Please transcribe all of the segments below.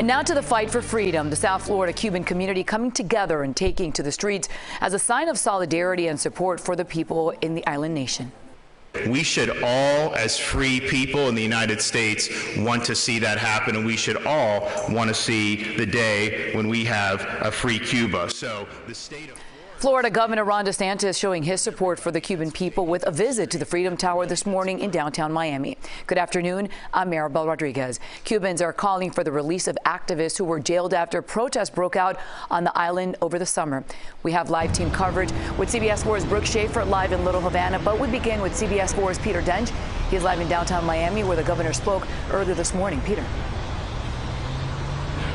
And now to the fight for freedom. The South Florida Cuban community coming together and taking to the streets as a sign of solidarity and support for the people in the island nation. We should all, as free people in the United States, want to see that happen, and we should all want to see the day when we have a free Cuba. So the state of Florida Governor Ron DeSantis showing his support for the Cuban people with a visit to the Freedom Tower this morning in downtown Miami. Good afternoon. I'm Maribel Rodriguez. Cubans are calling for the release of activists who were jailed after protests broke out on the island over the summer. We have live team coverage with CBS 4's Brooke Schaefer live in Little Havana, but we begin with CBS 4's Peter Dench. He's live in downtown Miami where the governor spoke earlier this morning. Peter.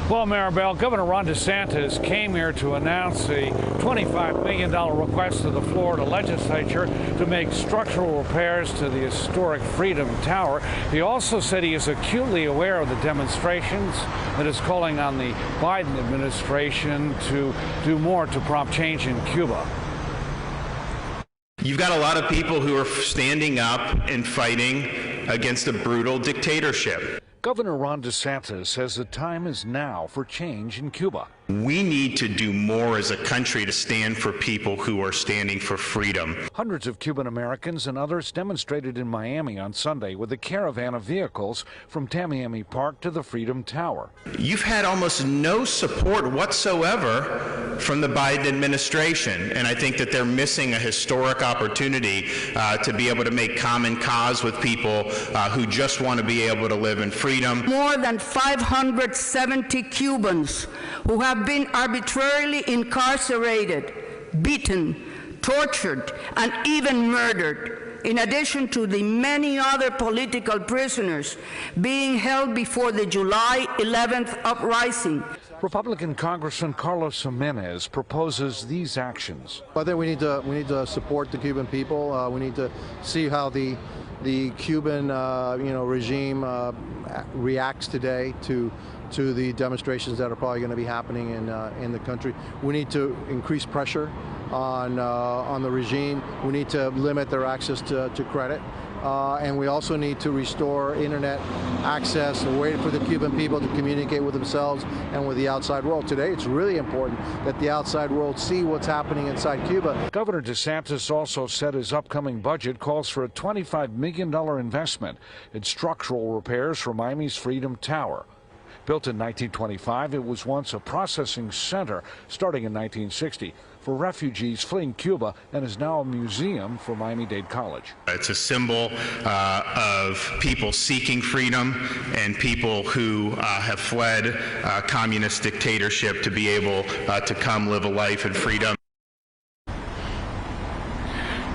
Well, Maribel, Governor Ron DeSantis came here to announce a $25 million request to the Florida legislature to make structural repairs to the historic Freedom Tower. He also said he is acutely aware of the demonstrations that is calling on the Biden administration to do more to prompt change in Cuba. You've got a lot of people who are standing up and fighting against a brutal dictatorship. Governor Ron DeSantis says the time is now for change in Cuba. We need to do more as a country to stand for people who are standing for freedom. Hundreds of Cuban Americans and others demonstrated in Miami on Sunday with a caravan of vehicles from Tamiami Park to the Freedom Tower. You've had almost no support whatsoever from the Biden administration, and I think that they're missing a historic opportunity to be able to make common cause with people who just want to be able to live in freedom. More than 570 Cubans who have been arbitrarily incarcerated, beaten, tortured, and even murdered, in addition to the many other political prisoners being held before the July 11th uprising. Republican Congressman Carlos Jimenez proposes these actions. I think we need to support the Cuban people. We need to see how the Cuban regime reacts today to the demonstrations that are probably going to be happening in the country. We need to increase pressure on the regime. We need to limit their access to credit. And we also need to restore internet access, a way for the Cuban people to communicate with themselves and with the outside world. Today, it's really important that the outside world see what's happening inside Cuba. Governor DeSantis also said his upcoming budget calls for a $25 million investment in structural repairs for Miami's Freedom Tower. Built in 1925, it was once a processing center starting in 1960 for refugees fleeing Cuba and is now a museum for Miami-Dade College. It's a symbol of people seeking freedom and people who have fled communist dictatorship to be able to come live a life in freedom.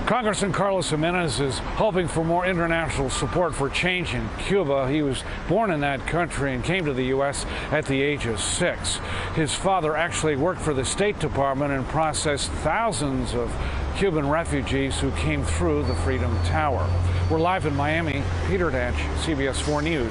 Congressman Carlos Jimenez is hoping for more international support for change in Cuba. He was born in that country and came to the U.S. at the age of 6. His father actually worked for the State Department and processed thousands of Cuban refugees who came through the Freedom Tower. We're live in Miami. Peter Dench, CBS 4 News.